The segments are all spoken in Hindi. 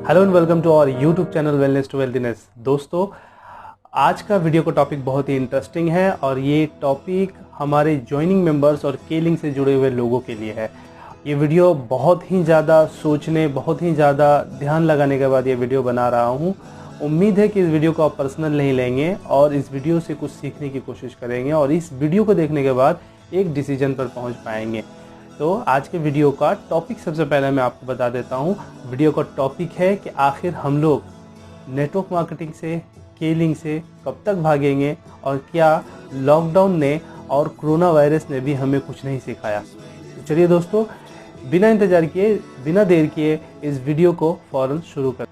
Hello and welcome to our YouTube channel wellness to wealthiness. दोस्तों, आज का वीडियो का टॉपिक बहुत ही इंटरेस्टिंग है और ये टॉपिक हमारे ज्वाइनिंग मेंबर्स और केलिंग से जुड़े हुए लोगों के लिए है। ये वीडियो बहुत ही ज़्यादा सोचने, बहुत ही ज़्यादा ध्यान लगाने के बाद ये वीडियो बना रहा हूँ। उम्मीद है कि इस वीडियो को आप पर्सनल नहीं लेंगे और इस वीडियो से कुछ सीखने की कोशिश करेंगे और इस वीडियो को देखने के बाद एक डिसीजन पर पहुँच पाएंगे। तो आज के वीडियो का टॉपिक सबसे पहले मैं आपको बता देता हूँ। वीडियो का टॉपिक है कि आखिर हम लोग नेटवर्क मार्केटिंग से, केलिंग से कब तक भागेंगे और क्या लॉकडाउन ने और कोरोना वायरस ने भी हमें कुछ नहीं सिखाया। तो चलिए दोस्तों, बिना इंतजार किए, बिना देर किए इस वीडियो को फौरन शुरू कर।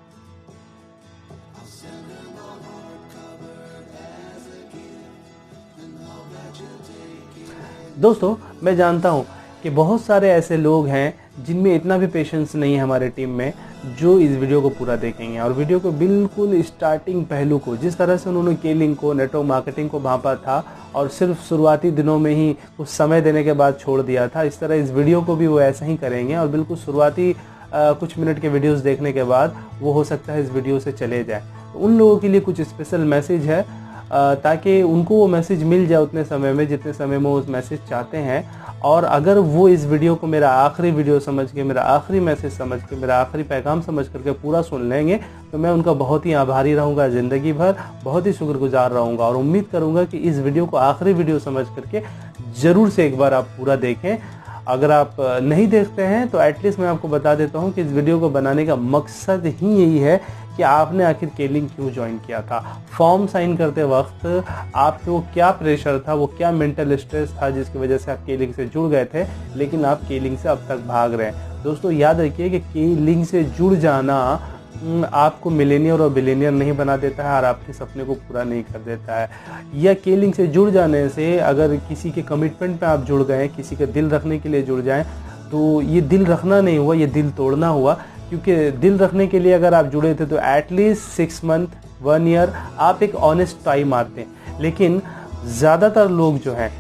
दोस्तों, मैं जानता हूँ कि बहुत सारे ऐसे लोग हैं जिनमें इतना भी पेशेंस नहीं है हमारे टीम में, जो इस वीडियो को पूरा देखेंगे और वीडियो को बिल्कुल स्टार्टिंग पहलू को, जिस तरह से उन्होंने केलिंग को, नेटवर्क मार्केटिंग को भांपा था और सिर्फ शुरुआती दिनों में ही कुछ समय देने के बाद छोड़ दिया था, इस तरह इस वीडियो को भी वो ऐसा ही करेंगे और बिल्कुल शुरुआती कुछ मिनट के वीडियोस देखने के बाद वो हो सकता है इस वीडियो से चले जाए। तो उन लोगों के लिए कुछ स्पेशल मैसेज है ताकि उनको वो मैसेज मिल जाए उतने समय में जितने समय में वो उस मैसेज चाहते हैं। और अगर वो इस वीडियो को मेरा आखिरी वीडियो समझ के, मेरा आखिरी मैसेज समझ के, मेरा आखिरी पैगाम समझ करके पूरा सुन लेंगे तो मैं उनका बहुत ही आभारी रहूँगा, ज़िंदगी भर बहुत ही शुक्रगुजार रहूँगा और उम्मीद करूँगा कि इस वीडियो को आखिरी वीडियो समझ करके ज़रूर से एक बार आप पूरा देखें। अगर आप नहीं देखते हैं तो एटलीस्ट मैं आपको बता देता हूँ कि इस वीडियो को बनाने का मकसद ही यही है कि आपने आखिर केलिंग क्यों ज्वाइन किया था। फॉर्म साइन करते वक्त आपको वो क्या प्रेशर था, वो क्या मेंटल स्ट्रेस था जिसकी वजह से आप केलिंग से जुड़ गए थे, लेकिन आप केलिंग से अब तक भाग रहे हैं। दोस्तों, याद रखिए कि केलिंग से जुड़ जाना आपको मिलेनियर और बिलियनियर नहीं बना देता है और आपके सपने को पूरा नहीं कर देता है। या केलिंग से जुड़ जाने से अगर किसी के कमिटमेंट पे आप जुड़ गए, किसी के दिल रखने के लिए जुड़ जाएं, तो ये दिल रखना नहीं हुआ, ये दिल तोड़ना हुआ। क्योंकि दिल रखने के लिए अगर आप जुड़े थे तो एटलीस्ट 6 मंथ, 1 ईयर आप एक ऑनेस्ट ट्राई मारते हैं, लेकिन ज़्यादातर लोग जो हैं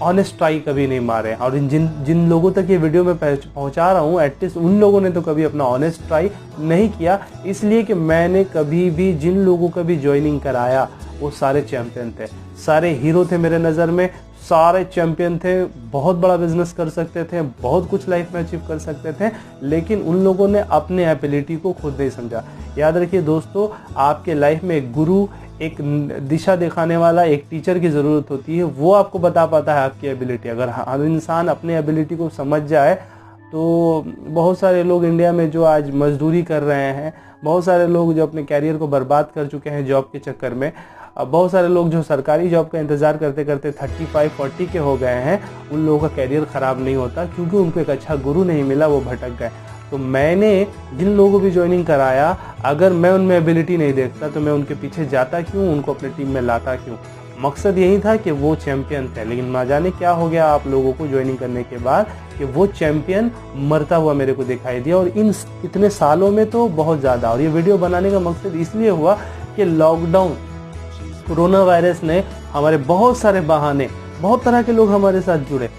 ऑनेस्ट ट्राई कभी नहीं मारे। और जिन लोगों तक ये वीडियो में पहुंचा रहा हूँ, एटलीस्ट उन लोगों ने तो कभी अपना ऑनेस्ट ट्राई नहीं किया, इसलिए कि मैंने कभी भी जिन लोगों का भी ज्वाइनिंग कराया वो सारे चैम्पियन थे, सारे हीरो थे मेरे नज़र में, सारे चैंपियन थे, बहुत बड़ा बिजनेस कर सकते थे, बहुत कुछ लाइफ में अचीव कर सकते थे, लेकिन उन लोगों ने अपने एबिलिटी को खुद नहीं समझा। याद रखिए दोस्तों, आपके लाइफ में एक गुरु, एक दिशा दिखाने वाला, एक टीचर की ज़रूरत होती है। वो आपको बता पाता है आपकी एबिलिटी। अगर हर इंसान अपनी एबिलिटी को समझ जाए तो बहुत सारे लोग इंडिया में जो आज मजदूरी कर रहे हैं, बहुत सारे लोग जो अपने कैरियर को बर्बाद कर चुके हैं जॉब के चक्कर में, अब बहुत सारे लोग जो सरकारी जॉब का इंतज़ार करते करते 35-40 के हो गए हैं, उन लोगों का कैरियर ख़राब नहीं होता क्योंकि उनको एक अच्छा गुरु नहीं मिला, वो भटक गए। तो मैंने जिन लोगों को भी ज्वाइनिंग कराया, अगर मैं उनमें एबिलिटी नहीं देखता तो मैं उनके पीछे जाता क्यों, उनको अपने टीम में लाता क्यों। मकसद यही था कि वो चैंपियन थे, लेकिन ना जाने क्या हो गया आप लोगों को ज्वाइनिंग करने के बाद कि वो चैंपियन मरता हुआ मेरे को दिखाई दिया, और इतने सालों में तो बहुत ज़्यादा। और ये वीडियो बनाने का मकसद इसलिए हुआ कि लॉकडाउन, कोरोना वायरस ने हमारे बहुत सारे बहाने, बहुत तरह के लोग हमारे साथ जुड़े।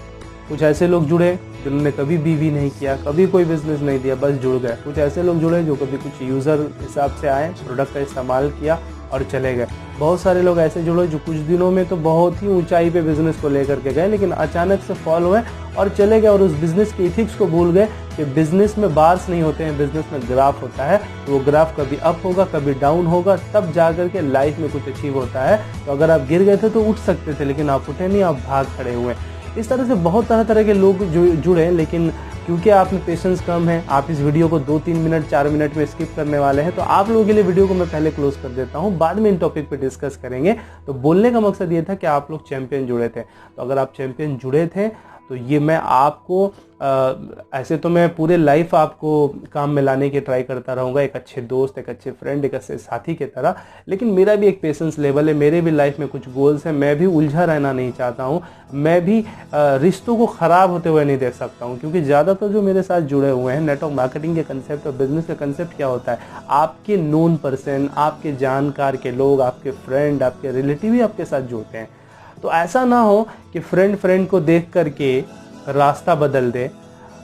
कुछ ऐसे लोग जुड़े जिन्होंने कभी बीवी नहीं किया, कभी कोई बिजनेस नहीं दिया, बस जुड़ गए। कुछ ऐसे लोग जुड़े जो कभी कुछ यूज़र हिसाब से आए, प्रोडक्ट का इस्तेमाल किया और चले गए। बहुत सारे लोग ऐसे जुड़े जो कुछ दिनों में तो बहुत ही ऊंचाई पे बिजनेस को लेकर के गए, लेकिन अचानक से फॉल हुए और चले गए और उस बिजनेस के इथिक्स को भूल गए कि बिजनेस में बार्स नहीं होते हैं, बिजनेस में ग्राफ होता है। तो वो ग्राफ कभी अप होगा, कभी डाउन होगा, तब जाकर के लाइफ में कुछ अचीव होता है। तो अगर आप गिर गए थे तो उठ सकते थे, लेकिन आप उठे नहीं, आप भाग खड़े हुए। इस तरह से बहुत तरह के लोग जुड़े, लेकिन क्योंकि आप में पेशेंस कम है, आप इस वीडियो को 2-3 मिनट, 4 मिनट में स्किप करने वाले हैं, तो आप लोगों के लिए वीडियो को मैं पहले क्लोज कर देता हूं, बाद में इन टॉपिक पे डिस्कस करेंगे। तो बोलने का मकसद ये था कि आप लोग चैंपियन जुड़े थे। तो अगर आप चैंपियन जुड़े थे तो ये मैं आपको ऐसे तो मैं पूरे लाइफ आपको काम में लाने की ट्राई करता रहूँगा, एक अच्छे दोस्त, एक अच्छे फ्रेंड, एक अच्छे साथी की तरह, लेकिन मेरा भी एक पेशेंस लेवल है, मेरे भी लाइफ में कुछ गोल्स हैं, मैं भी उलझा रहना नहीं चाहता हूँ, मैं भी रिश्तों को ख़राब होते हुए नहीं देख सकता हूँ। क्योंकि ज़्यादातर जो मेरे साथ जुड़े हुए हैं, नेटवर्क मार्केटिंग के कंसेप्ट और बिजनेस का कंसेप्ट क्या होता है, आपके नोन पर्सन, आपके जानकार के लोग, आपके फ्रेंड, आपके रिलेटिव ही आपके साथ जुड़ते हैं। तो ऐसा ना हो कि फ्रेंड को देख करके रास्ता बदल दे,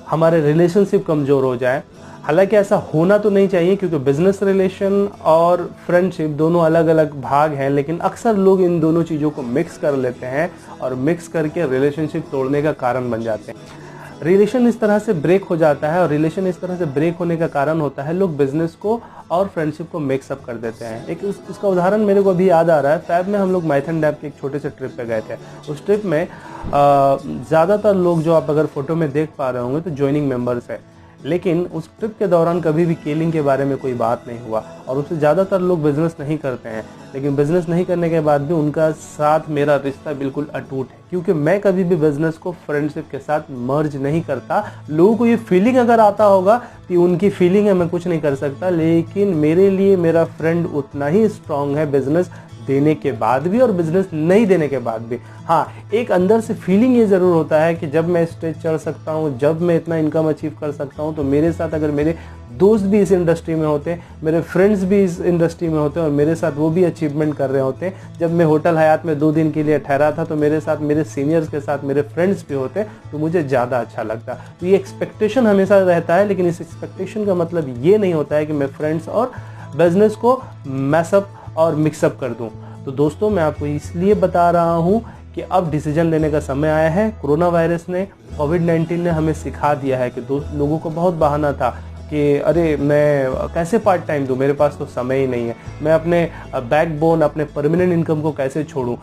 हमारे रिलेशनशिप कमज़ोर हो जाए, हालांकि ऐसा होना तो नहीं चाहिए, क्योंकि बिजनेस रिलेशन और फ्रेंडशिप दोनों अलग अलग भाग हैं, लेकिन अक्सर लोग इन दोनों चीज़ों को मिक्स कर लेते हैं और मिक्स करके रिलेशनशिप तोड़ने का कारण बन जाते हैं। रिलेशन इस तरह से ब्रेक हो जाता है, और रिलेशन इस तरह से ब्रेक होने का कारण होता है लोग बिजनेस को और फ्रेंडशिप को मिक्सअप कर देते हैं। एक इसका उदाहरण मेरे को अभी याद आ रहा है। फैब में हम लोग माइथन डैम के एक छोटे से ट्रिप पे गए थे। उस ट्रिप में ज़्यादातर लोग जो आप अगर फोटो में देख पा रहे होंगे तो ज्वाइनिंग मेंबर्स है, लेकिन उस ट्रिप के दौरान कभी भी केलिंग के बारे में कोई बात नहीं हुआ। और उससे ज़्यादातर लोग बिजनेस नहीं करते हैं, लेकिन बिजनेस नहीं करने के बाद भी उनका साथ मेरा रिश्ता बिल्कुल अटूट है, क्योंकि मैं कभी भी बिजनेस को फ्रेंडशिप के साथ मर्ज नहीं करता। लोगों को ये फीलिंग अगर आता होगा कि उनकी फीलिंग है, मैं कुछ नहीं कर सकता, लेकिन मेरे लिए मेरा फ्रेंड उतना ही स्ट्रांग है बिजनेस देने के बाद भी और बिजनेस नहीं देने के बाद भी। हाँ, एक अंदर से फीलिंग ये ज़रूर होता है कि जब मैं स्टेज चढ़ सकता हूँ, जब मैं इतना इनकम अचीव कर सकता हूँ, तो मेरे साथ अगर मेरे दोस्त भी इस इंडस्ट्री में होते, मेरे फ्रेंड्स भी इस इंडस्ट्री में होते और मेरे साथ वो भी अचीवमेंट कर रहे होते। जब मैं होटल हयात में 2 दिन के लिए ठहरा था तो मेरे साथ मेरे सीनियर्स के साथ मेरे फ्रेंड्स भी होते, तो मुझे ज़्यादा अच्छा लगता। तो ये एक्सपेक्टेशन हमेशा रहता है, लेकिन इस एक्सपेक्टेशन का मतलब ये नहीं होता है कि मैं फ्रेंड्स और बिजनेस को मैसअप और मिक्सअप कर दूं। तो दोस्तों, मैं आपको इसलिए बता रहा हूं कि अब डिसीजन लेने का समय आया है। कोरोना वायरस ने, कोविड-19 ने हमें सिखा दिया है कि लोगों को बहुत बहाना था कि अरे मैं कैसे पार्ट टाइम दूं, मेरे पास तो समय ही नहीं है, मैं अपने बैकबोन, अपने परमानेंट इनकम को कैसे छोड़ूं,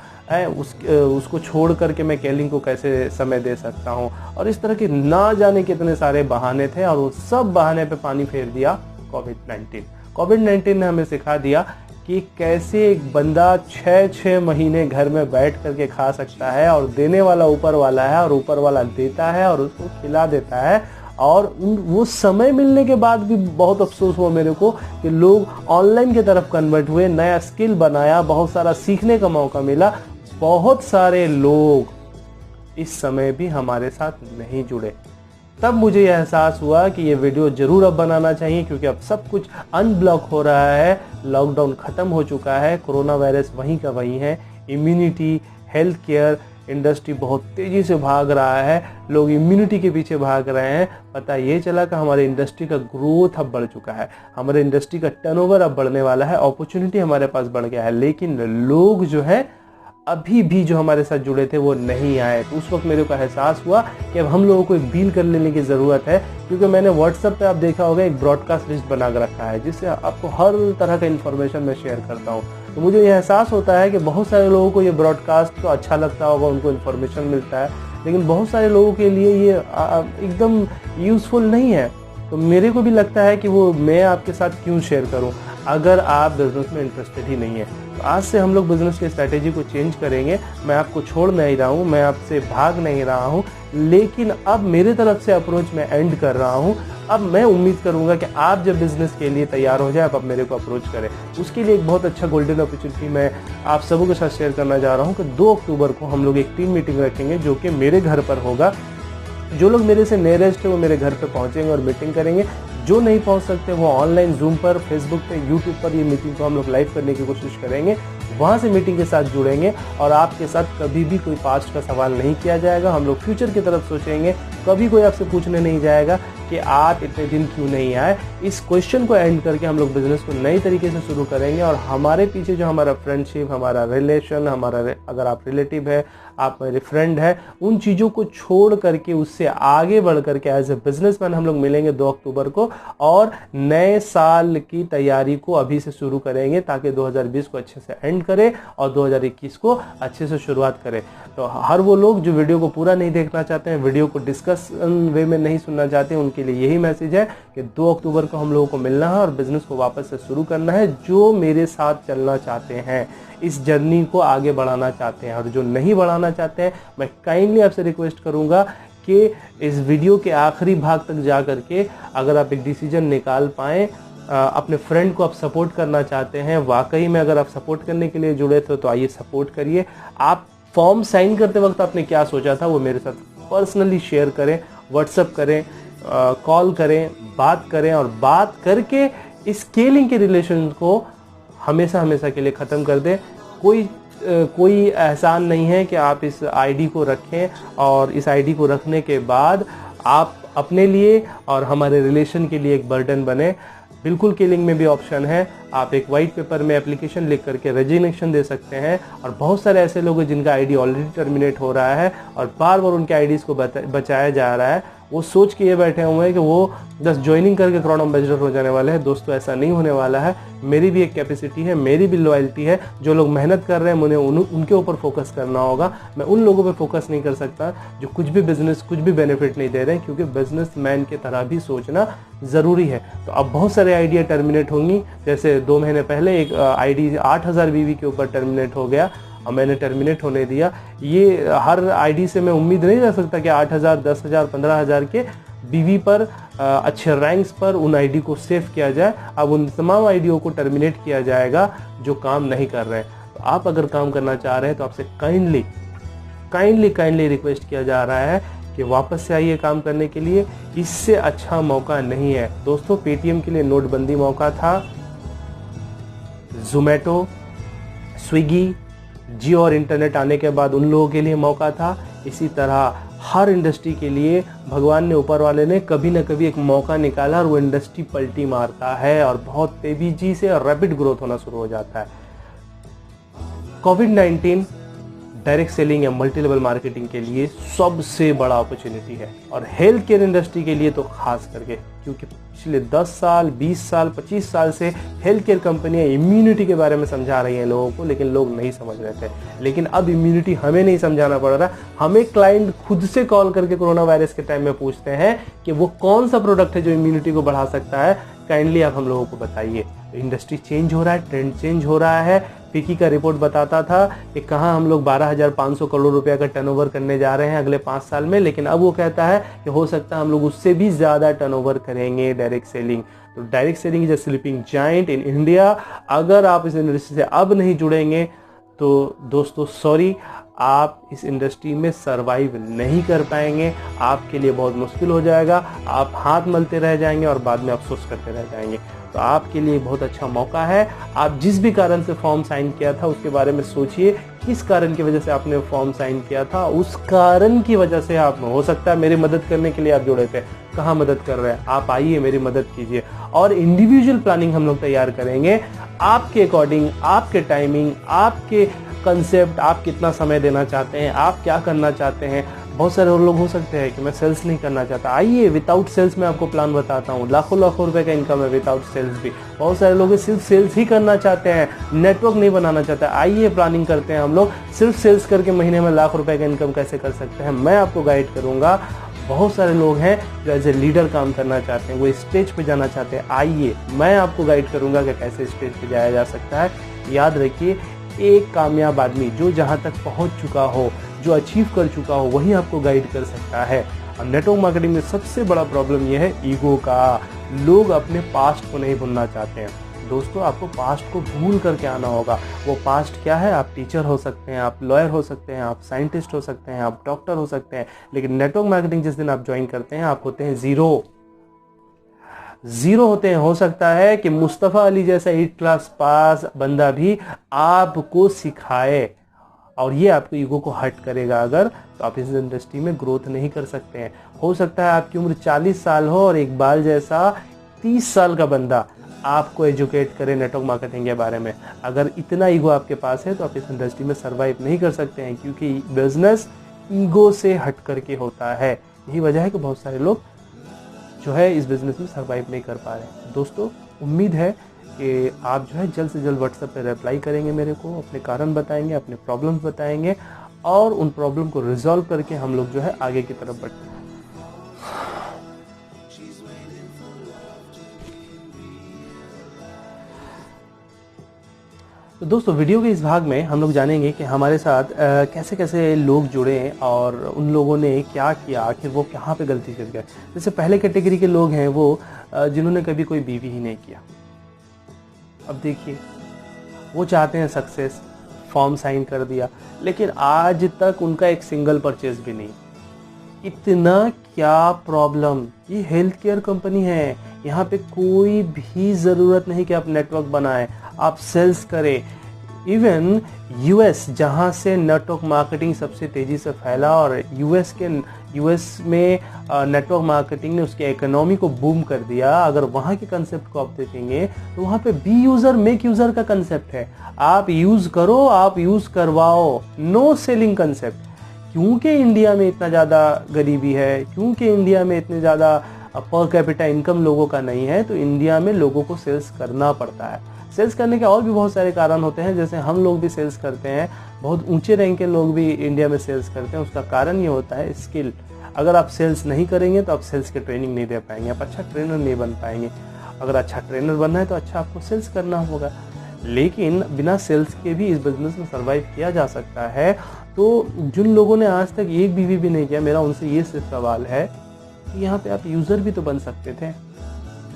उसको छोड़ करके मैं केलिंग को कैसे समय दे सकता हूं। और इस तरह के ना जाने कितने सारे बहाने थे, और उस सब बहाने पे पानी फेर दिया कोविड-19 ने हमें सिखा दिया कि कैसे एक बंदा 6-6 महीने घर में बैठ करके खा सकता है, और देने वाला ऊपर वाला है, और ऊपर वाला देता है और उसको खिला देता है। और वो समय मिलने के बाद भी बहुत अफसोस हुआ मेरे को कि लोग ऑनलाइन की तरफ कन्वर्ट हुए, नया स्किल बनाया, बहुत सारा सीखने का मौका मिला। बहुत सारे लोग इस समय भी हमारे साथ नहीं जुड़े। तब मुझे यह एहसास हुआ कि ये वीडियो ज़रूर अब बनाना चाहिए, क्योंकि अब सब कुछ अनब्लॉक हो रहा है, लॉकडाउन ख़त्म हो चुका है, कोरोना वायरस वहीं का वहीं है। इम्यूनिटी, हेल्थ केयर इंडस्ट्री बहुत तेज़ी से भाग रहा है, लोग इम्यूनिटी के पीछे भाग रहे हैं। पता ये चला कि हमारे इंडस्ट्री का ग्रोथ अब बढ़ चुका है, हमारे इंडस्ट्री का टर्नओवर अब बढ़ने वाला है, अपॉर्चुनिटी हमारे पास बढ़ गया है, लेकिन लोग जो है अभी भी जो हमारे साथ जुड़े थे वो नहीं आए। तो उस वक्त मेरे को एहसास हुआ कि अब हम लोगों को एक डील कर लेने की ज़रूरत है, क्योंकि मैंने व्हाट्सएप पे आप देखा होगा एक ब्रॉडकास्ट लिस्ट बना कर रखा है, जिससे आपको हर तरह का इन्फॉर्मेशन मैं शेयर करता हूँ। तो मुझे ये एहसास होता है कि बहुत सारे लोगों को ये ब्रॉडकास्ट तो अच्छा लगता होगा, उनको इन्फॉर्मेशन मिलता है, लेकिन बहुत सारे लोगों के लिए ये एकदम यूज़फुल नहीं है। तो मेरे को भी लगता है कि वो मैं आपके साथ क्यों शेयर करूं, अगर आप बिजनेस में इंटरेस्टेड ही नहीं है। तो आज से हम लोग बिजनेस की स्ट्रैटेजी को चेंज करेंगे। मैं आपको छोड़ नहीं रहा हूं, मैं आपसे भाग नहीं रहा हूं, लेकिन अब मेरे तरफ से अप्रोच मैं एंड कर रहा हूं। अब मैं उम्मीद करूंगा कि आप जब बिजनेस के लिए तैयार हो जाए, आप मेरे को अप्रोच करें। उसके लिए एक बहुत अच्छा गोल्डन अपॉर्चुनिटी मैं आप सबों के साथ शेयर करना जा रहा हूँ कि 2 अक्टूबर को हम लोग एक टीम मीटिंग रखेंगे, जो कि मेरे घर पर होगा। जो लोग मेरे से नियरेस्ट है वो मेरे घर पे पहुंचेंगे और मीटिंग करेंगे। जो नहीं पहुंच सकते वो ऑनलाइन जूम पर, फेसबुक पे, यूट्यूब पर ये मीटिंग को हम लोग लाइव करने की कोशिश करेंगे। वहाँ से मीटिंग के साथ जुड़ेंगे और आपके साथ कभी भी कोई पास्ट का सवाल नहीं किया जाएगा। हम लोग फ्यूचर की तरफ सोचेंगे। कभी कोई आपसे पूछने नहीं जाएगा कि आप इतने दिन क्यों नहीं आए। इस क्वेश्चन को एंड करके हम लोग बिजनेस को नई तरीके से शुरू करेंगे। और हमारे पीछे जो हमारा फ्रेंडशिप, हमारा रिलेशन, अगर आप रिलेटिव है, आप मेरे फ्रेंड है, उन चीज़ों को छोड़ करके उससे आगे बढ़ करके एज ए बिजनेसमैन हम लोग मिलेंगे 2 अक्टूबर को और नए साल की तैयारी को अभी से शुरू करेंगे, ताकि 2020 को अच्छे से एंड करें और 2021 को अच्छे से शुरुआत करें। तो हर वो लोग जो वीडियो को पूरा नहीं देखना चाहते हैं, वीडियो को डिस्कशन वे में नहीं सुनना चाहते हैं, उनके लिए यही मैसेज है कि 2 अक्टूबर को हम लोगों को मिलना है और बिजनेस को वापस से शुरू करना है। जो मेरे साथ चलना चाहते हैं, इस जर्नी को आगे बढ़ाना चाहते हैं, और जो नहीं बढ़ाना चाहते हैं, मैं काइंडली आपसे रिक्वेस्ट करूंगा कि इस वीडियो के आखिरी भाग तक जा करके अगर आप एक डिसीजन निकाल पाएँ, अपने फ्रेंड को आप सपोर्ट करना चाहते हैं, वाकई में अगर आप सपोर्ट करने के लिए जुड़े थे तो आइए सपोर्ट करिए। आप फॉर्म साइन करते वक्त आपने क्या सोचा था वो मेरे साथ पर्सनली शेयर करें, व्हाट्सएप करें, कॉल करें, बात करें, और बात करके इस स्केलिंग के रिलेशन को हमेशा हमेशा के लिए ख़त्म कर दें। कोई एहसान नहीं है कि आप इस आईडी को रखें और इस आईडी को रखने के बाद आप अपने लिए और हमारे रिलेशन के लिए एक बर्डन बने। बिल्कुल कीलिंग में भी ऑप्शन है, आप एक वाइट पेपर में एप्लीकेशन लिख करके रेजिग्नेशन दे सकते हैं। और बहुत सारे ऐसे लोग हैं जिनका आईडी ऑलरेडी टर्मिनेट हो रहा है और बार बार उनके आईडीज़ को बचाया जा रहा है। वो सोच के ये बैठे हुए हैं कि वो बस ज्वाइनिंग करके क्राउड एम्बेसडर हो जाने वाले हैं। दोस्तों ऐसा नहीं होने वाला है। मेरी भी एक कैपेसिटी है, मेरी भी लॉयल्टी है। जो लोग मेहनत कर रहे हैं मुझे उनके ऊपर फोकस करना होगा। मैं उन लोगों पे फोकस नहीं कर सकता जो कुछ भी बिजनेस कुछ भी बेनिफिट नहीं दे रहे हैं, क्योंकि बिजनेसमैन की तरह भी सोचना ज़रूरी है। तो अब बहुत सारे आइडिया टर्मिनेट होंगी। जैसे 2 महीने पहले एक आईडी 8000 बीवी के ऊपर टर्मिनेट हो गया और मैंने टर्मिनेट होने दिया। ये हर आईडी से मैं उम्मीद नहीं रख सकता कि 8000, 10,000, 15,000 के बीवी पर अच्छे रैंक्स पर उन आईडी को सेव किया जाए। अब उन तमाम आईडियों को टर्मिनेट किया जाएगा जो काम नहीं कर रहे हैं। तो आप अगर काम करना चाह रहे हैं तो आपसे काइंडली रिक्वेस्ट किया जा रहा है कि वापस से आइए काम करने के लिए। इससे अच्छा मौका नहीं है दोस्तों। पेटीएम के लिए नोटबंदी मौका था, जोमेटो, स्विगी, जियो और इंटरनेट आने के बाद उन लोगों के लिए मौका था। इसी तरह हर इंडस्ट्री के लिए भगवान ने, ऊपर वाले ने कभी ना कभी एक मौका निकाला और वो इंडस्ट्री पलटी मारता है और बहुत तेजी से और रैपिड ग्रोथ होना शुरू हो जाता है। कोविड-19 डायरेक्ट सेलिंग या मल्टी लेवल मार्केटिंग के लिए सबसे बड़ा अपॉर्चुनिटी है और हेल्थ केयर इंडस्ट्री के लिए तो खास करके, क्योंकि पिछले 10 साल, 20 साल, 25 साल से हेल्थ केयर कंपनियां इम्यूनिटी के बारे में समझा रही हैं लोगों को, लेकिन लोग नहीं समझ रहे थे। लेकिन अब इम्यूनिटी हमें नहीं समझाना पड़ रहा, हमें क्लाइंट खुद से कॉल करके कोरोना वायरस के टाइम में पूछते हैं कि वो कौन सा प्रोडक्ट है जो इम्यूनिटी को बढ़ा सकता है, काइंडली आप हम लोगों को बताइए। इंडस्ट्री चेंज हो रहा है, ट्रेंड चेंज हो रहा है। फिक्की का रिपोर्ट बताता था कि कहाँ हम लोग 12,500 करोड़ रुपया का टर्नओवर करने जा रहे हैं अगले 5 साल में, लेकिन अब वो कहता है कि हो सकता है हम लोग उससे भी ज़्यादा टर्नओवर करेंगे डायरेक्ट सेलिंग। तो direct selling is a sleeping giant in India. अगर आप इस इंडस्ट्री से अब नहीं जुड़ेंगे तो दोस्तों सॉरी, आप इस इंडस्ट्री में सरवाइव नहीं कर पाएंगे। आपके लिए बहुत मुश्किल हो जाएगा, आप हाथ मलते रह जाएंगे और बाद में अफसोस करते रह जाएंगे। तो आपके लिए बहुत अच्छा मौका है। आप जिस भी कारण से फॉर्म साइन किया था उसके बारे में सोचिए, किस कारण की वजह से आपने फॉर्म साइन किया था, उस कारण की वजह से आप, हो सकता है मेरी मदद करने के लिए आप जुड़े थे। कहाँ मदद कर रहे हैं आप, आइए मेरी मदद कीजिए और इंडिविजुअल प्लानिंग हम लोग तैयार करेंगे आपके अकॉर्डिंग, आपके टाइमिंग, आपके कंसेप्ट, आप कितना समय देना चाहते हैं, आप क्या करना चाहते हैं। बहुत सारे और लोग हो सकते हैं कि मैं सेल्स नहीं करना चाहता, आइए विदाउट सेल्स मैं आपको प्लान बताता हूँ। लाखों रुपए का इनकम है विदाउट सेल्स भी। बहुत सारे लोग सिर्फ सेल्स ही करना चाहते हैं, नेटवर्क नहीं बनाना चाहते। आइए प्लानिंग करते हैं हम लोग, सिर्फ सेल्स करके महीने में लाख रुपए का इनकम कैसे कर सकते हैं, मैं आपको गाइड करूँगा। बहुत सारे लोग हैं जो एज ए लीडर काम करना चाहते हैं, वो स्टेज पे जाना चाहते हैं, आइए मैं आपको गाइड करूँगा कि कैसे स्टेज पे जाया जा सकता है। याद रखिए, एक कामयाब आदमी जो जहाँ तक पहुँच चुका हो, जो अचीव कर चुका हो, वही आपको गाइड कर सकता है। और नेटवर्क मार्केटिंग में सबसे बड़ा प्रॉब्लम यह है ईगो का। लोग अपने पास्ट को नहीं भूलना चाहते हैं। दोस्तों आपको पास्ट को भूल करके आना होगा। वो पास्ट क्या है? आप टीचर हो सकते हैं, आप लॉयर हो सकते हैं, आप साइंटिस्ट हो सकते हैं, आप डॉक्टर हो सकते हैं, लेकिन नेटवर्क मार्केटिंग जिस दिन आप ज्वाइन करते हैं आप होते हैं जीरो होते हैं। हो सकता है कि मुस्तफ़ा अली जैसा 8 क्लास पास बंदा भी आपको सिखाए और ये आपको ईगो को हर्ट करेगा अगर, तो आप इस इंडस्ट्री में ग्रोथ नहीं कर सकते हैं। हो सकता है आपकी उम्र 40 साल हो और इकबाल जैसा 30 साल का बंदा आपको एजुकेट करे नेटवर्क मार्केटिंग के बारे में। अगर इतना ईगो आपके पास है तो आप इस इंडस्ट्री में सर्वाइव नहीं कर सकते हैं, क्योंकि बिजनेस ईगो से हट करके होता है। यही वजह है कि बहुत सारे लोग जो है इस बिज़नेस में सर्वाइव नहीं कर पा रहे हैं। दोस्तों उम्मीद है कि आप जो है जल्द से जल्द व्हाट्सएप पे रिप्लाई करेंगे मेरे को, अपने कारण बताएंगे, अपने प्रॉब्लम्स बताएंगे और उन प्रॉब्लम को रिजॉल्व करके हम लोग जो है आगे की तरफ बढ़ते हैं। तो दोस्तों वीडियो के इस भाग में हम लोग जानेंगे कि हमारे साथ कैसे कैसे लोग जुड़े और उन लोगों ने क्या किया, आखिर वो कहाँ पे गलती कर गए। जैसे पहले कैटेगरी के लोग हैं वो जिन्होंने कभी कोई बीवी ही नहीं किया। अब देखिए वो चाहते हैं सक्सेस, फॉर्म साइन कर दिया, लेकिन आज तक उनका एक सिंगल परचेज भी नहीं। इतना क्या प्रॉब्लम। ये हेल्थ केयर कंपनी है, यहाँ पे कोई भी ज़रूरत नहीं कि आप नेटवर्क बनाएं, आप सेल्स करें। इवन यूएस, जहाँ से नेटवर्क मार्केटिंग सबसे तेज़ी से फैला और यूएस में नेटवर्क मार्केटिंग ने उसके इकोनॉमी को बूम कर दिया, अगर वहाँ के कंसेप्ट को आप देखेंगे तो वहाँ पे बी यूज़र मेक यूज़र का कंसेप्ट है। आप यूज़ करो, आप यूज़ करवाओ, नो सेलिंग कंसेप्ट। क्योंकि इंडिया में इतना ज़्यादा गरीबी है, क्योंकि इंडिया में इतने ज़्यादा पर कैपिटा इनकम लोगों का नहीं है, तो इंडिया में लोगों को सेल्स करना पड़ता है। सेल्स करने के और भी बहुत सारे कारण होते हैं, जैसे हम लोग भी सेल्स करते हैं, बहुत ऊंचे रैंक के लोग भी इंडिया में सेल्स करते हैं। उसका कारण ये होता है स्किल। अगर आप सेल्स नहीं करेंगे तो आप सेल्स की ट्रेनिंग नहीं दे पाएंगे, आप अच्छा ट्रेनर नहीं बन पाएंगे। अगर अच्छा ट्रेनर बनना है तो अच्छा आपको सेल्स करना होगा। लेकिन बिना सेल्स के भी इस बिज़नेस में सर्वाइव किया जा सकता है। तो जिन लोगों ने आज तक एक भी नहीं किया, मेरा उनसे ये सिर्फ सवाल है कि यहाँ पे आप यूज़र भी तो बन सकते थे।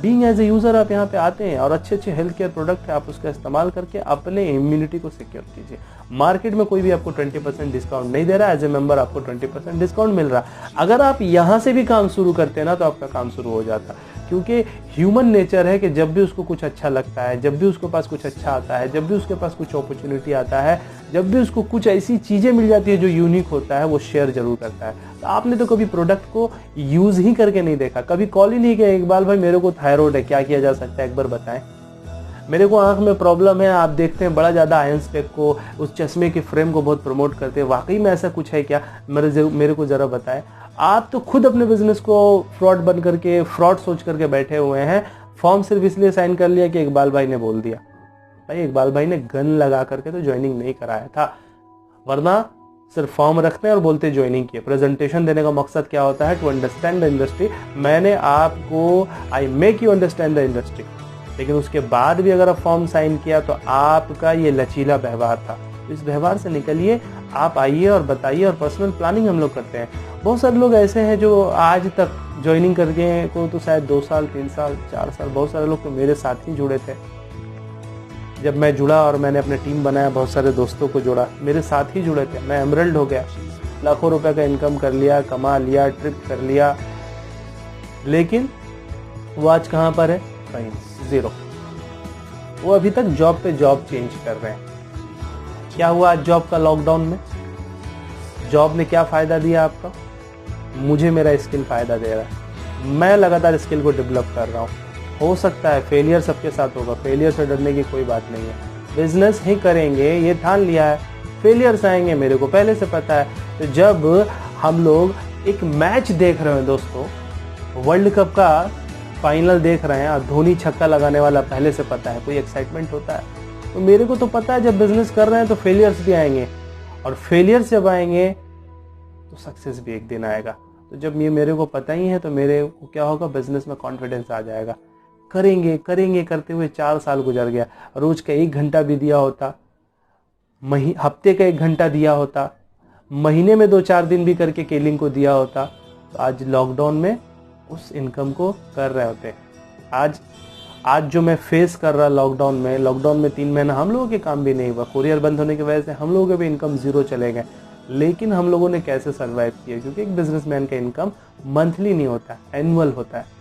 बीइंग एज ए यूज़र आप यहाँ पे आते हैं और अच्छे हेल्थ केयर प्रोडक्ट है, आप उसका इस्तेमाल करके अपने इम्यूनिटी को सिक्योर कीजिए। मार्केट में कोई भी आपको 20% डिस्काउंट नहीं दे रहा है, एज ए मेंबर आपको 20% डिस्काउंट मिल रहा है। अगर आप यहाँ से भी काम शुरू करते हैं ना तो आपका काम शुरू हो जाता, क्योंकि ह्यूमन नेचर है कि जब भी उसको कुछ अच्छा लगता है, जब भी उसके पास कुछ अच्छा आता है, जब भी उसके पास कुछ अपॉर्चुनिटी आता है, जब भी उसको कुछ ऐसी चीज़ें मिल जाती है जो यूनिक होता है, वो शेयर जरूर करता है। तो आपने तो कभी प्रोडक्ट को यूज़ ही करके नहीं देखा, कभी कॉल ही नहीं किया, इकबाल भाई मेरे को थायराइड है, क्या किया जा सकता है एक बार बताएं। मेरे को आंख में प्रॉब्लम है, आप देखते हैं बड़ा ज़्यादा आयन स्पेक को, उस चश्मे के फ्रेम को बहुत प्रमोट करते हैं, वाकई में ऐसा कुछ है क्या, मेरे को ज़रा बताएं। आप तो खुद अपने बिजनेस को फ्रॉड बन करके, फ्रॉड सोच करके बैठे हुए हैं। फॉर्म सिर्फ इसलिए साइन कर लिया कि इकबाल भाई ने बोल दिया। भाई इकबाल भाई ने गन लगा करके तो ज्वाइनिंग नहीं कराया था, वरना सिर्फ फॉर्म रखते हैं और बोलते ज्वाइनिंग किए। प्रेजेंटेशन देने का मकसद क्या होता है? To understand the industry. मैंने आपको I make you understand the industry, लेकिन उसके बाद भी अगर आप फॉर्म साइन किया तो आपका ये लचीला व्यवहार था। इस व्यवहार से निकलिए, आप आइए और बताइए, और पर्सनल प्लानिंग हम लोग करते हैं। बहुत सारे लोग ऐसे हैं जो आज तक ज्वाइनिंग करके को तो शायद 2 साल 3 साल 4 साल, बहुत सारे लोग तो मेरे साथ ही जुड़े थे। जब मैं जुड़ा और मैंने अपने टीम बनाया, बहुत सारे दोस्तों को जोड़ा, मेरे साथ ही जुड़े थे। मैं एमरल्ड हो गया, लाखों रुपए का इनकम कर लिया, कमा लिया, ट्रिप कर लिया, लेकिन वो आज कहाँ पर है? कहीं ज़ीरो। वो अभी तक जॉब पे जॉब चेंज कर रहे हैं। क्या हुआ आज जॉब का लॉकडाउन में? जॉब ने क्या फ़ायदा दिया आपका? मुझे मेरा स्किल फ़ायदा दे रहा है, मैं लगातार स्किल को डेवलप कर रहा हूँ। हो सकता है फेलियर सबके साथ होगा, फेलियर से डरने की कोई बात नहीं है। बिजनेस ही करेंगे ये ठान लिया है, फेलियर्स आएंगे, मेरे को पहले से पता है। तो जब हम लोग एक मैच देख रहे हैं दोस्तों, वर्ल्ड कप का फाइनल देख रहे हैं और धोनी छक्का लगाने वाला पहले से पता है, कोई एक्साइटमेंट होता है? तो मेरे को तो पता है जब बिजनेस कर रहे हैं तो फेलियर्स भी आएंगे, और फेलियर्स जब आएंगे तो सक्सेस भी एक दिन आएगा। तो जब ये मेरे को पता ही है तो मेरे को क्या होगा? बिजनेस में कॉन्फिडेंस आ जाएगा। करेंगे करेंगे करते हुए 4 साल गुजर गया। रोज का 1 घंटा भी दिया होता, हफ्ते का 1 घंटा दिया होता, महीने में 2-4 दिन भी करके केलिंग को दिया होता, तो आज लॉकडाउन में उस इनकम को कर रहे होते। आज जो मैं फेस कर रहा लॉकडाउन में 3 महीना हम लोगों के काम भी नहीं हुआ, कुरियर बंद होने की वजह से हम लोगों के भी इनकम ज़ीरो चले गए। लेकिन हम लोगों ने कैसे सर्वाइव किया? क्योंकि एक बिजनेसमैन का इनकम मंथली नहीं होता, एनुअल होता है।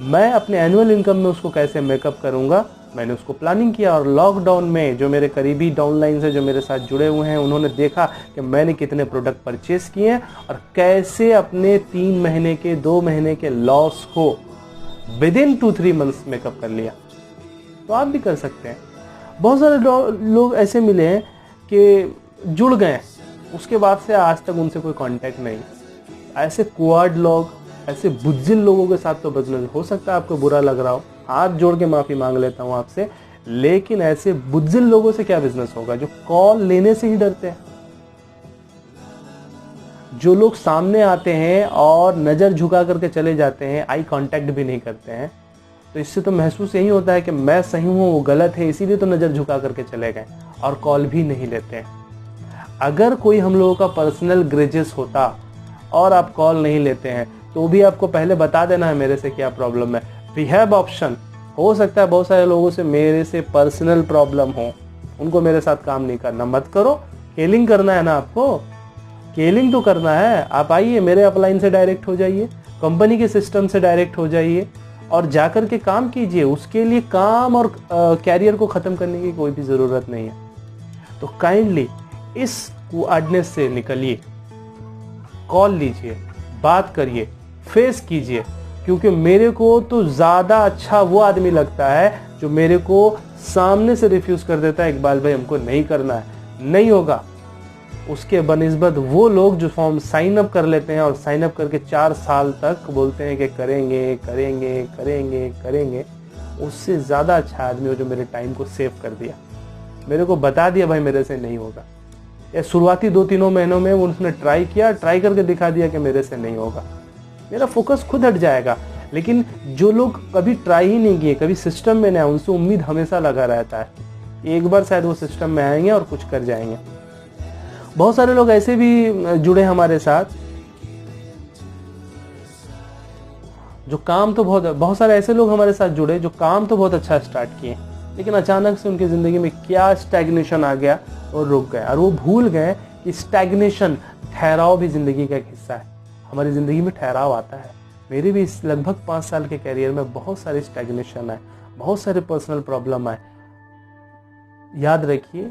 मैं अपने एनुअल इनकम में उसको कैसे मेकअप करूंगा, मैंने उसको प्लानिंग किया। और लॉकडाउन में जो मेरे करीबी डाउनलाइन से जो मेरे साथ जुड़े हुए हैं, उन्होंने देखा कि मैंने कितने प्रोडक्ट परचेस किए हैं और कैसे अपने 3 महीने के 2 महीने के लॉस को विदिन 2-3 मंथ्स मेकअप कर लिया। तो आप भी कर सकते हैं। बहुत सारे लोग ऐसे मिले हैं कि जुड़ गए, उसके बाद से आज तक उनसे कोई कांटेक्ट नहीं। ऐसे कुआड लोग, ऐसे बुज्जिल लोगों के साथ तो बिजनेस हो सकता है आपको बुरा लग रहा हो, हाथ जोड़ के माफ़ी मांग लेता हूँ आपसे, लेकिन ऐसे बुज्जिल लोगों से क्या बिजनेस होगा? जो कॉल लेने से ही डरते हैं, जो लोग सामने आते हैं और नज़र झुका करके चले जाते हैं, आई कांटेक्ट भी नहीं करते हैं। तो इससे तो महसूस यही होता है कि मैं सही हूँ, वो गलत है, इसीलिए तो नज़र झुका करके चले गए और कॉल भी नहीं लेते हैं। अगर कोई हम लोगों का पर्सनल ग्रेजेस होता और आप कॉल नहीं लेते हैं तो भी आपको पहले बता देना है मेरे से क्या प्रॉब्लम है। We have option. हो सकता है बहुत सारे लोगों से मेरे से पर्सनल प्रॉब्लम हो, उनको मेरे साथ काम नहीं करना, मत करो। केलिंग करना है ना आपको, केलिंग तो करना है। आप आइए मेरे अपलाइन से डायरेक्ट हो जाइए, कंपनी के सिस्टम से डायरेक्ट हो जाइए और जाकर के काम कीजिए। उसके लिए काम और कैरियर को ख़त्म करने की कोई भी ज़रूरत नहीं है। तो काइंडली इस कोऑर्डिनेट से निकलिए, कॉल लीजिए, बात करिए, फेस कीजिए, क्योंकि मेरे को तो ज़्यादा अच्छा वो आदमी लगता है जो मेरे को सामने से रिफ्यूज़ कर देता है, इकबाल भाई हमको नहीं करना है, नहीं होगा। उसके बनिस्बत वो लोग जो फॉर्म साइन अप कर लेते हैं और साइन अप करके 4 साल तक बोलते हैं कि करेंगे करेंगे करेंगे करेंगे, उससे ज़्यादा अच्छा आदमी हो जो मेरे टाइम को सेव कर दिया, मेरे को बता दिया भाई मेरे से नहीं होगा, या शुरुआती 2-3 महीनों में उसने ट्राई किया, ट्राई करके दिखा दिया कि मेरे से नहीं होगा, मेरा फोकस खुद हट जाएगा। लेकिन जो लोग कभी ट्राई ही नहीं किए, कभी सिस्टम में नहीं आए, उनसे उम्मीद हमेशा लगा रहता है, एक बार शायद वो सिस्टम में आएंगे और कुछ कर जाएंगे। बहुत सारे लोग ऐसे भी जुड़े हमारे साथ जो काम तो बहुत सारे ऐसे लोग हमारे साथ जुड़े जो काम तो बहुत अच्छा स्टार्ट किए, लेकिन अचानक से उनकी ज़िंदगी में क्या स्टैग्नेशन आ गया और रुक गए, और वो भूल गए कि स्टैग्नेशन, ठहराव भी ज़िंदगी का एक हिस्सा है। हमारी ज़िंदगी में ठहराव आता है। मेरे भी इस लगभग 5 साल के कैरियर में बहुत सारे स्टैग्नेशन आए, बहुत सारे पर्सनल प्रॉब्लम आए। याद रखिए,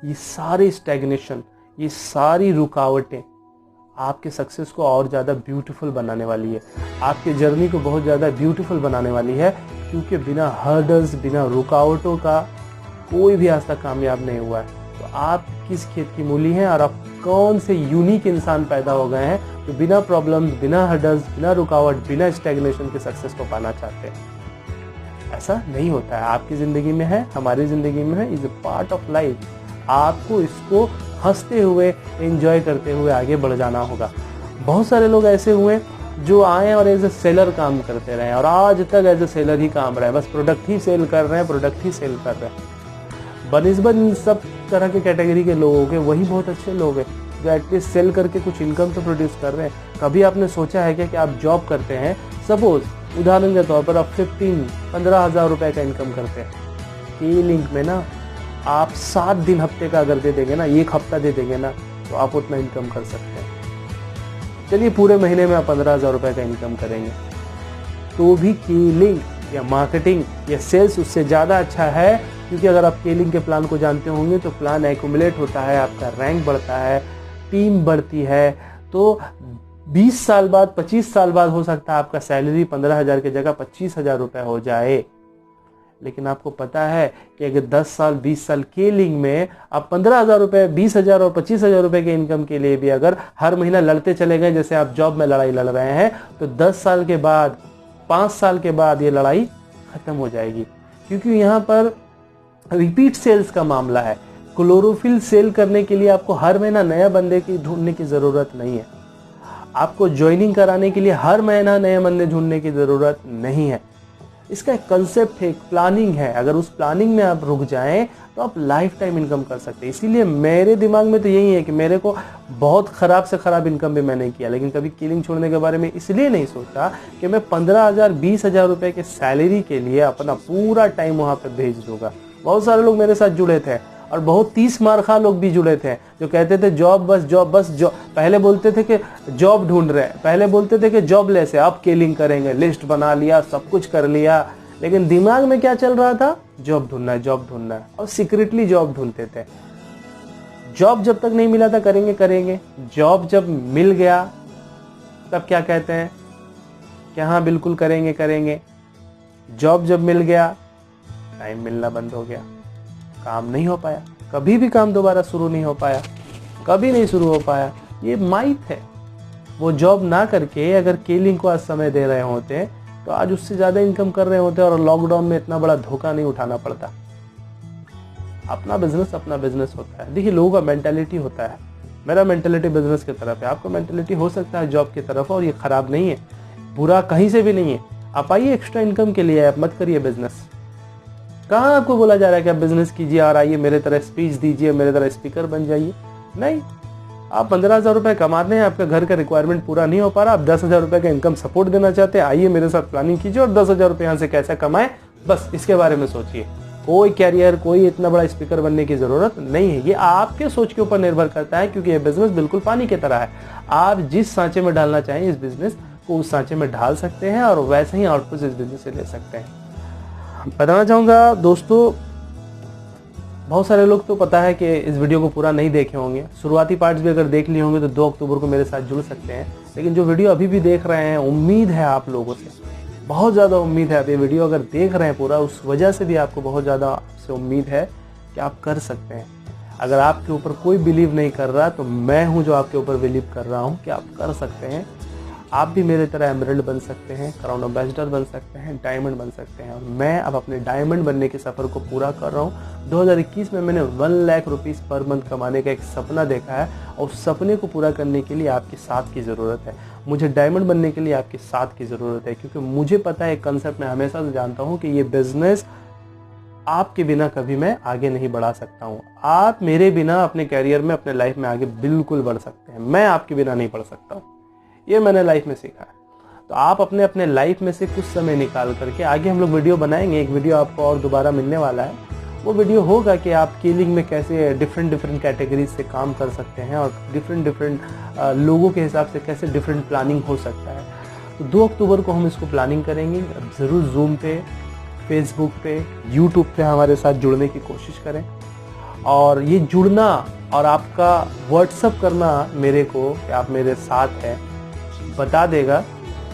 ये सारे स्टैग्नेशन, ये सारी रुकावटें आपके सक्सेस को और ज़्यादा ब्यूटीफुल बनाने वाली है, आपके जर्नी को बहुत ज़्यादा ब्यूटीफुल बनाने वाली है, क्योंकि बिना हर्डल्स, बिना रुकावटों का कोई भी आज तक कामयाब नहीं हुआ है। तो आप किस खेत की मूली हैं और आप कौन से यूनिक इंसान पैदा हो गए हैं जो बिना प्रॉब्लम्स, बिना हर्डल्स, बिना रुकावट, बिना स्टैग्नेशन के सक्सेस को पाना चाहते हैं। ऐसा नहीं होता है, आपकी ज़िंदगी में है, हमारी ज़िंदगी में है, is a part of life. आपको इसको हंसते हुए, एंजॉय करते हुए आगे बढ़ जाना होगा। बहुत सारे लोग ऐसे हुए जो आए और एज ए सेलर काम करते रहे और आज तक एज ए सेलर ही काम रहे, बस प्रोडक्ट ही सेल कर रहे हैं, प्रोडक्ट ही सेल कर रहे हैं। बनिस्बत इन सब तरह के कैटेगरी के लोगों के वही बहुत अच्छे लोग हैं जो एटलीस्ट सेल करके कुछ इनकम तो प्रोड्यूस कर रहे हैं। कभी आपने सोचा है क्या कि आप जॉब करते हैं, सपोज उदाहरण के तौर पर आप 15 हज़ार रुपये का इनकम करते हैं, की लिंक में ना आप 7 दिन हफ्ते का अगर दे देंगे ना, 1 हफ्ता दे देंगे ना, तो आप उतना इनकम कर सकते हैं। चलिए पूरे महीने में आप 15,000 रुपये का इनकम करेंगे, तो भी कीलिंग या मार्केटिंग या सेल्स उससे ज़्यादा अच्छा है, क्योंकि अगर आप कीलिंग के प्लान को जानते होंगे तो प्लान एक्यूमुलेट होता है, आपका रैंक बढ़ता है, टीम बढ़ती है, तो 20 साल बाद, 25 साल बाद हो सकता है आपका सैलरी 15,000 की जगह 25,000 रुपये हो जाए। लेकिन आपको पता है कि अगर 10 साल 20 साल कीलिंग में आप 15,000 रुपये, 20,000 और 25,000 रुपये के इनकम के लिए भी अगर हर महीना लड़ते चले गए जैसे आप जॉब में लड़ाई लड़ रहे हैं, तो 10 साल के बाद, 5 साल के बाद ये लड़ाई खत्म हो जाएगी। क्योंकि यहाँ पर रिपीट सेल्स का मामला है। क्लोरोफिल सेल करने के लिए आपको हर महीना नया बंदे की ढूंढने की ज़रूरत नहीं है, आपको ज्वाइनिंग कराने के लिए हर महीना नए बंदे ढूंढने की ज़रूरत नहीं है। इसका एक कंसेप्ट है, एक प्लानिंग है। अगर उस प्लानिंग में आप रुक जाएं तो आप लाइफ टाइम इनकम कर सकते हैं। इसीलिए मेरे दिमाग में तो यही है कि मेरे को बहुत ख़राब से ख़राब इनकम भी मैंने किया, लेकिन कभी कीलिंग छोड़ने के बारे में इसलिए नहीं सोचा कि मैं 15,000 20,000 रुपये के सैलरी के लिए अपना पूरा टाइम वहाँ पर भेज दूँगा। बहुत सारे लोग मेरे साथ जुड़े थे और बहुत 30 मारखा लोग भी जुड़े थे जो कहते थे जॉब बस जॉब बस जॉब। पहले बोलते थे कि जॉब ढूंढ रहे हैं, पहले बोलते थे कि जॉब लेस है, अब कीलिंग करेंगे, लिस्ट बना लिया, सब कुछ कर लिया, लेकिन दिमाग में क्या चल रहा था? जॉब ढूंढना है, जॉब ढूंढना है, और सीक्रेटली जॉब ढूंढते थे। जॉब जब तक नहीं मिला था करेंगे करेंगे, जॉब जब मिल गया तब क्या कहते हैं कि हाँ बिल्कुल करेंगे करेंगे। जॉब जब मिल गया टाइम मिलना बंद हो गया, काम नहीं हो पाया, कभी भी काम दोबारा शुरू नहीं हो पाया, कभी नहीं शुरू हो पाया। ये माइथ है। वो जॉब ना करके अगर कीलिंग को आज समय दे रहे होते तो आज उससे ज़्यादा इनकम कर रहे होते और लॉकडाउन में इतना बड़ा धोखा नहीं उठाना पड़ता। अपना बिजनेस होता है। देखिए लोगों का मेंटालिटी होता है, मेरा मेंटालिटी बिजनेस की तरफ है, आपका मेंटालिटी हो सकता है जॉब की तरफ, और ये खराब नहीं है, बुरा कहीं से भी नहीं है। आप आइए एक्स्ट्रा इनकम के लिए, आप मत करिए बिजनेस। कहाँ आपको बोला जा रहा है कि आप बिजनेस कीजिए और आइए मेरे तरह स्पीच दीजिए, मेरे तरह स्पीकर बन जाइए? नहीं, आप 15,000 रुपये कमाते हैं, आपका घर का रिक्वायरमेंट पूरा नहीं हो पा रहा, आप 10,000 रुपये का इनकम सपोर्ट देना चाहते हैं, आइए मेरे साथ प्लानिंग कीजिए और 10,000 रुपये यहाँ से कैसे कमाएं, बस इसके बारे में सोचिए। कोई कैरियर, कोई इतना बड़ा स्पीकर बनने की ज़रूरत नहीं है। ये आपके सोच के ऊपर निर्भर करता है, क्योंकि ये बिजनेस बिल्कुल पानी की तरह है। आप जिस सांचे में डालना चाहें इस बिजनेस को उस सांचे में ढाल सकते हैं और वैसे ही आउटपुट इस बिजनेस से ले सकते हैं। बताना चाहूँगा दोस्तों, बहुत सारे लोग तो पता है कि इस वीडियो को पूरा नहीं देखे होंगे, शुरुआती पार्ट्स भी अगर देख लिए होंगे तो 2 अक्टूबर को मेरे साथ जुड़ सकते हैं। लेकिन जो वीडियो अभी भी देख रहे हैं, उम्मीद है आप लोगों से, बहुत ज़्यादा उम्मीद है, आप ये वीडियो अगर देख रहे हैं पूरा, उस वजह से भी आपको बहुत ज़्यादा आपसे उम्मीद है कि आप कर सकते हैं। अगर आपके ऊपर कोई बिलीव नहीं कर रहा तो मैं हूँ जो आपके ऊपर बिलीव कर रहा हूँ कि आप कर सकते हैं। आप भी मेरे तरह एमरल्ड बन सकते हैं, क्राउन एम्बेसडर बन सकते हैं, डायमंड बन सकते हैं। और मैं अब अपने डायमंड बनने के सफ़र को पूरा कर रहा हूँ। 2021 में मैंने 1 लाख रुपीज़ पर मंथ कमाने का एक सपना देखा है, और उस सपने को पूरा करने के लिए आपके साथ की ज़रूरत है। मुझे डायमंड बनने के लिए आपके साथ की ज़रूरत है, क्योंकि मुझे पता है एक कंसेप्ट मैं हमेशा से जानता हूँ कि ये बिज़नेस आपके बिना कभी मैं आगे नहीं बढ़ा सकता हूँ। आप मेरे बिना अपने कैरियर में, अपने लाइफ में आगे बिल्कुल बढ़ सकते हैं, मैं आपके बिना नहीं बढ़ सकता हूँ। ये मैंने लाइफ में सीखा है। तो आप अपने अपने लाइफ में से कुछ समय निकाल करके, आगे हम लोग वीडियो बनाएंगे, एक वीडियो आपको और दोबारा मिलने वाला है। वो वीडियो होगा कि आप कीलिंग में कैसे डिफरेंट कैटेगरीज से काम कर सकते हैं, और डिफरेंट लोगों के हिसाब से कैसे डिफरेंट प्लानिंग हो सकता है। तो 2 अक्टूबर को हम इसको प्लानिंग करेंगे। ज़रूर जूम पे, फेसबुक पे, यूट्यूब पे हमारे साथ जुड़ने की कोशिश करें। और ये जुड़ना और आपका व्हाट्सअप करना मेरे को कि आप मेरे साथ हैं, बता देगा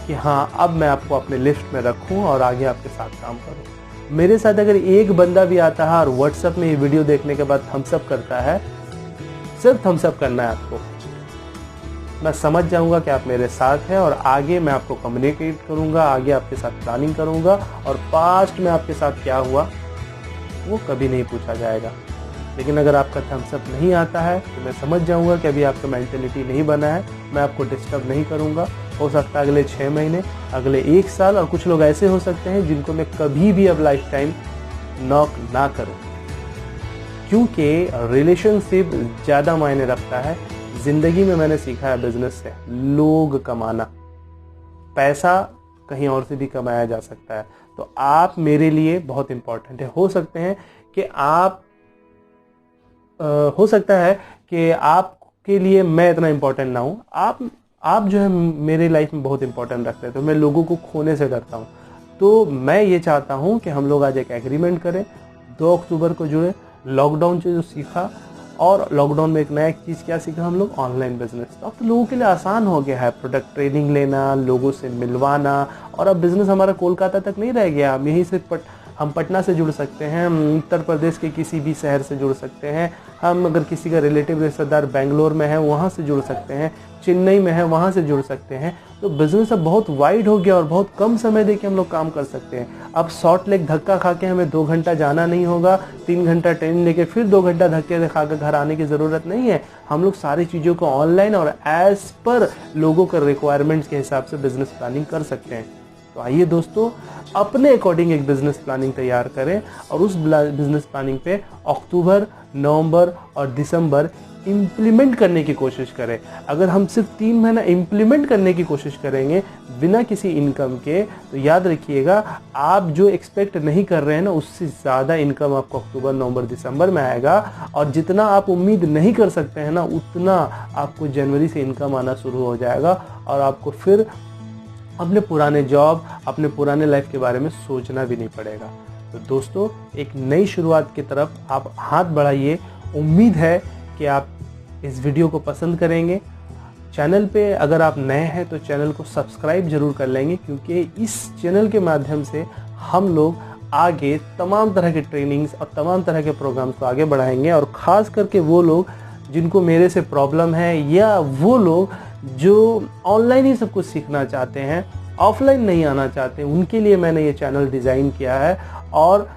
कि हाँ, अब मैं आपको अपने लिस्ट में रखूं और आगे आपके साथ काम करूं। मेरे साथ अगर एक बंदा भी आता है और व्हाट्सएप में ये वीडियो देखने के बाद थम्स अप करता है, सिर्फ थम्स अप करना है आपको, मैं समझ जाऊंगा कि आप मेरे साथ हैं, और आगे मैं आपको कम्युनिकेट करूंगा, आगे आपके साथ प्लानिंग करूंगा, और पास्ट में आपके साथ क्या हुआ वो कभी नहीं पूछा जाएगा। लेकिन अगर आपका थम्स अप नहीं आता है तो मैं समझ जाऊंगा कि अभी आपका मेंटेलिटी नहीं बना है, मैं आपको डिस्टर्ब नहीं करूंगा। हो सकता है अगले 6 महीने, अगले 1 साल, और कुछ लोग ऐसे हो सकते हैं जिनको मैं कभी भी अब लाइफ टाइम नॉक ना करूं, क्योंकि रिलेशनशिप ज़्यादा मायने रखता है। ज़िंदगी में मैंने सीखा है बिजनेस से लोग कमाना, पैसा कहीं और से भी कमाया जा सकता है। तो आप मेरे लिए बहुत इम्पोर्टेंट है। हो सकते हैं कि हो सकता है कि आपके लिए मैं इतना इम्पोर्टेंट ना हूँ, आप जो है मेरे लाइफ में बहुत इम्पोर्टेंट रखते हैं। तो मैं लोगों को खोने से डरता हूँ। तो मैं ये चाहता हूँ कि हम लोग आज एक एग्रीमेंट करें, 2 अक्टूबर को जुड़े। लॉकडाउन से जो सीखा, और लॉकडाउन में एक नया चीज़ क्या सीखा हम लोग, ऑनलाइन बिजनेस। तो अब तो लोगों के लिए आसान हो गया है प्रोडक्ट ट्रेनिंग लेना, लोगों से मिलवाना, और अब बिज़नेस हमारा कोलकाता तक नहीं रह गया। हम यहीं से हम पटना से जुड़ सकते हैं, हम उत्तर प्रदेश के किसी भी शहर से जुड़ सकते हैं, हम अगर किसी का रिलेटिव रिश्तेदार बेंगलोर में है वहाँ से जुड़ सकते हैं, चेन्नई में है वहाँ से जुड़ सकते हैं। तो बिज़नेस अब बहुत वाइड हो गया और बहुत कम समय दे के हम लोग काम कर सकते हैं। अब शॉर्ट लेग धक्का खा के हमें 2 घंटा जाना नहीं होगा, 3 घंटा ट्रेन लेके फिर 2 घंटा धक्के खा कर घर आने की ज़रूरत नहीं है। हम लोग सारी चीज़ों को ऑनलाइन और एज पर लोगों के रिक्वायरमेंट्स के हिसाब से बिज़नेस प्लानिंग कर सकते हैं। तो आइए दोस्तों, अपने अकॉर्डिंग एक बिज़नेस प्लानिंग तैयार करें, और उस बिज़नेस प्लानिंग पे अक्टूबर, नवंबर और दिसंबर इम्प्लीमेंट करने की कोशिश करें। अगर हम सिर्फ 3 महीना इम्प्लीमेंट करने की कोशिश करेंगे बिना किसी इनकम के, तो याद रखिएगा आप जो एक्सपेक्ट नहीं कर रहे हैं ना, उससे ज़्यादा इनकम आपको अक्टूबर, नवंबर, दिसंबर में आएगा। और जितना आप उम्मीद नहीं कर सकते हैं ना, उतना आपको जनवरी से इनकम आना शुरू हो जाएगा, और आपको फिर अपने पुराने जॉब, अपने पुराने लाइफ के बारे में सोचना भी नहीं पड़ेगा। तो दोस्तों, एक नई शुरुआत की तरफ आप हाथ बढ़ाइए। उम्मीद है कि आप इस वीडियो को पसंद करेंगे। चैनल पे अगर आप नए हैं तो चैनल को सब्सक्राइब जरूर कर लेंगे, क्योंकि इस चैनल के माध्यम से हम लोग आगे तमाम तरह के ट्रेनिंग्स और तमाम तरह के प्रोग्राम्स को आगे बढ़ाएंगे। और ख़ास करके वो लोग जिनको मेरे से प्रॉब्लम है, या वो लोग जो ऑनलाइन ही सब कुछ सीखना चाहते हैं, ऑफलाइन नहीं आना चाहते, उनके लिए मैंने ये चैनल डिज़ाइन किया है। और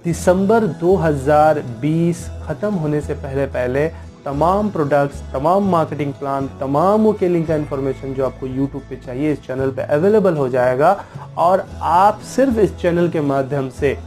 दिसंबर 2020 ख़त्म होने से पहले तमाम प्रोडक्ट्स, तमाम मार्केटिंग प्लान, तमाम वकीलिंग का इन्फॉर्मेशन जो आपको यूट्यूब पे चाहिए इस चैनल पे अवेलेबल हो जाएगा। और आप सिर्फ इस चैनल के माध्यम से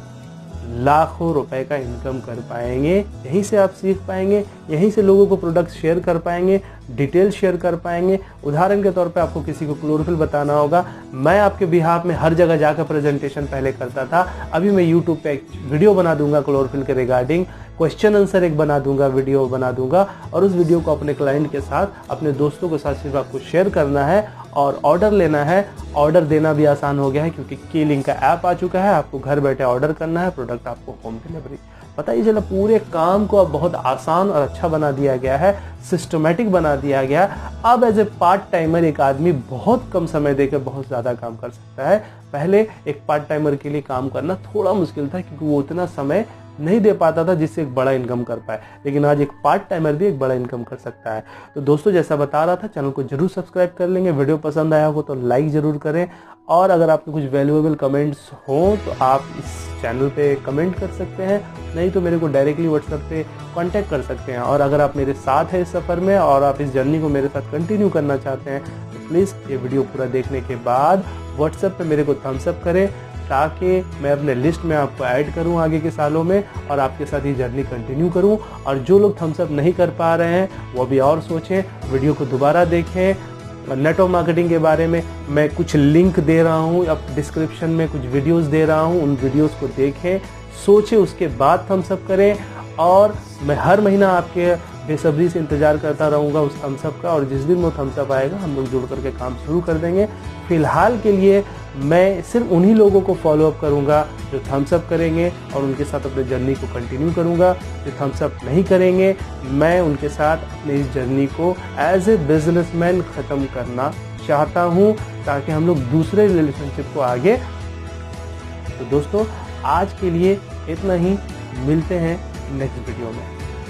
लाखों रुपए का इनकम कर पाएंगे। यहीं से आप सीख पाएंगे, यहीं से लोगों को प्रोडक्ट शेयर कर पाएंगे, डिटेल शेयर कर पाएंगे। उदाहरण के तौर पे आपको किसी को क्लोरोफिल बताना होगा, मैं आपके बिहाफ में हर जगह जाकर प्रेजेंटेशन पहले करता था। अभी मैं यूट्यूब पे एक वीडियो बना दूंगा क्लोरोफिल के रिगार्डिंग, क्वेश्चन आंसर एक बना दूंगा, वीडियो बना दूंगा, और उस वीडियो को अपने क्लाइंट के साथ, अपने दोस्तों के साथ सिर्फ आपको शेयर करना है और ऑर्डर लेना है। ऑर्डर देना भी आसान हो गया है, क्योंकि कीलिंग का ऐप आ चुका है। आपको घर बैठे ऑर्डर करना है, प्रोडक्ट आपको होम डिलीवरी। पता ही चला पूरे काम को अब बहुत आसान और अच्छा बना दिया गया है, सिस्टमेटिक बना दिया गया। अब एज ए पार्ट टाइमर एक आदमी बहुत कम समय देकर बहुत ज़्यादा काम कर सकता है। पहले एक पार्ट टाइमर के लिए काम करना थोड़ा मुश्किल था क्योंकि वो उतना समय नहीं दे पाता था जिससे एक बड़ा इनकम कर पाए, लेकिन आज एक पार्ट टाइमर भी एक बड़ा इनकम कर सकता है। तो दोस्तों जैसा बता रहा था, चैनल को जरूर सब्सक्राइब कर लेंगे, वीडियो पसंद आया हो तो लाइक जरूर करें, और अगर आपके कुछ वैल्यूएबल कमेंट्स हों तो आप इस चैनल पे कमेंट कर सकते हैं, नहीं तो मेरे को डायरेक्टली व्हाट्सएप पे कांटेक्ट कर सकते हैं। और अगर आप मेरे साथ हैं इस सफ़र में और आप इस जर्नी को मेरे साथ कंटिन्यू करना चाहते हैं तो प्लीज़ ये वीडियो पूरा देखने के बाद व्हाट्सएप पे मेरे को थम्स अप करें, ताकि मैं अपने लिस्ट में आपको ऐड करूं आगे के सालों में और आपके साथ ये जर्नी कंटिन्यू करूं। और जो लोग थम्स अप नहीं कर पा रहे हैं वो भी और सोचें, वीडियो को दोबारा देखें। नेटवर्क मार्केटिंग के बारे में मैं कुछ लिंक दे रहा हूं, अब डिस्क्रिप्शन में कुछ वीडियोस दे रहा हूं, उन वीडियोस को देखें, सोचें, उसके बाद थम्स अप करें। और मैं हर महीना आपके बेसब्री से इंतज़ार करता रहूँगा उस थम्स अप का, और जिस दिन वो थम्स अप आएगा हम लोग जुड़ करके काम शुरू कर देंगे। फ़िलहाल के लिए मैं सिर्फ उन्हीं लोगों को फॉलो अप करूँगा जो थम्स अप करेंगे और उनके साथ अपने जर्नी को कंटिन्यू करूँगा। जो थम्स अप नहीं करेंगे मैं उनके साथ अपनी इस जर्नी को एज ए बिजनेसमैन ख़त्म करना चाहता हूँ, ताकि हम लोग दूसरे रिलेशनशिप को आगे। तो दोस्तों आज के लिए इतना ही, मिलते हैं नेक्स्ट वीडियो में।